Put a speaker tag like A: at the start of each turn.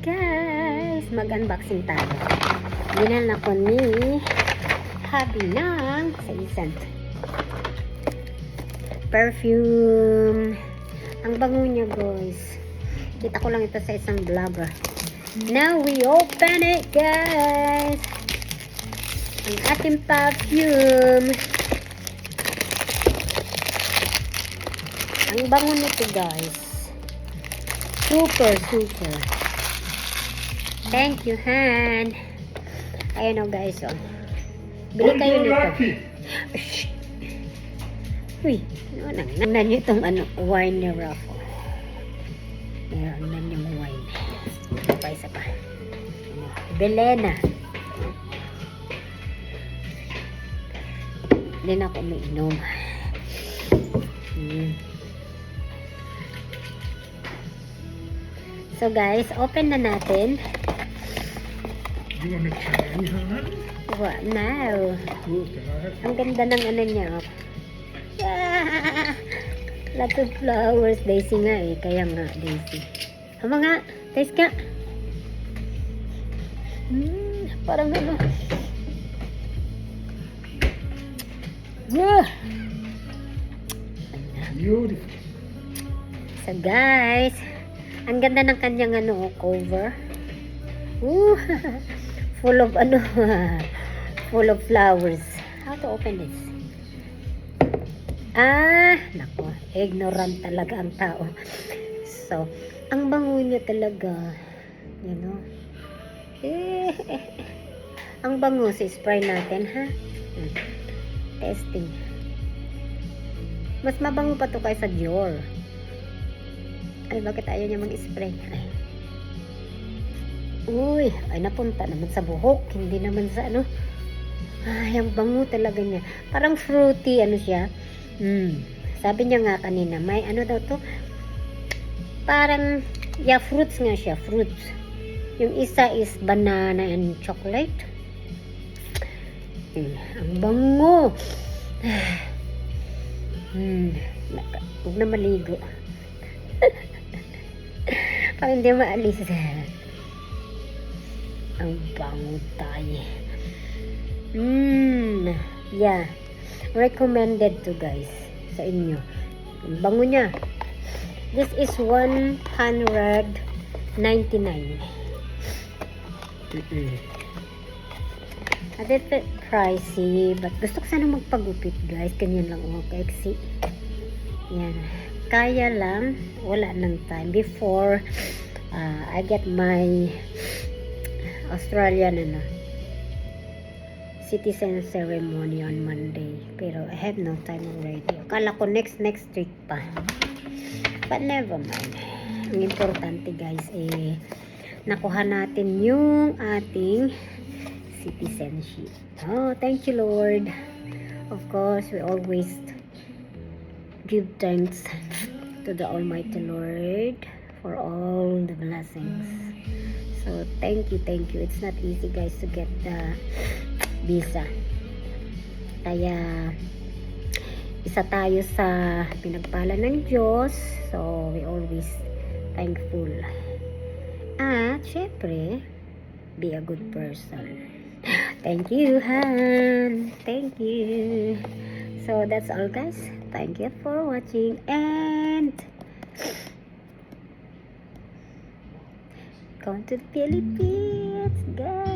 A: Guys, mag-unboxing tayo. Dinala ko ni hubby ng sa isang perfume. Ang bango niya, guys. Kita ko lang ito sa isang vlogger. Now we open it, guys. Ang ating perfume. Ang bango nito, guys. Super. Thank you, Han. Ayan o, guys, o. Bili kayo nito. Uy, nangnan nyo itong wine ni Raffo. Meron na yung wine. Isa pa. Belena. Hindi na ako umiinom. So guys, open na natin.
B: You want to try, Han?
A: Wow, now.
B: Cool, can I have
A: Ang ganda ng ano niya. Oh. Ah, lots of flowers. Daisy nga eh. Kaya nga, Daisy. Hama nga. Taste ka. Parang ano. Yeah.
B: beautiful?
A: So guys, ang ganda ng kanyang cover. Full of full of flowers. How to open this? Nako, ignorant talaga ang tao. So, ang bango niya talaga. You know? Ang bango, spray natin, ha? Testing. Mas mabango pa to kaysa Dior. Ay, bakit ayaw niya mag-spray? Uy, ay napunta naman sa buhok. Hindi naman sa ano. Ay, ang bango talaga niya. Parang fruity, ano siya. Sabi niya nga kanina, may ano daw to? Parang, yeah, fruits nga siya. Fruits. Yung isa is banana and chocolate. Ang bango. Huwag na maligo. Parang hindi maalis. Ang bango tayo. Yeah. Recommended to guys. Sa inyo. Ang bango niya. This is 199. A bit pricey. But gusto ko sana magpagupit guys. Ganyan lang. Kaiksi. Yan. Kaya lang. Wala ng time. Before I get my Australian citizen ceremony on Monday. Pero I have no time already. Akala ko next week pa. But never mind. Ang importante guys nakuha natin yung ating citizenship. Oh, thank you Lord. Of course, we always give thanks to the Almighty Lord for all the blessings. So, thank you. It's not easy guys to get the visa. Kaya, isa tayo sa pinagpala ng Diyos. So, we always thankful. At, syempre, be a good person. Thank you, Han. Thank you. So, that's all guys. Thank you for watching. And, going to the Philippines, guys.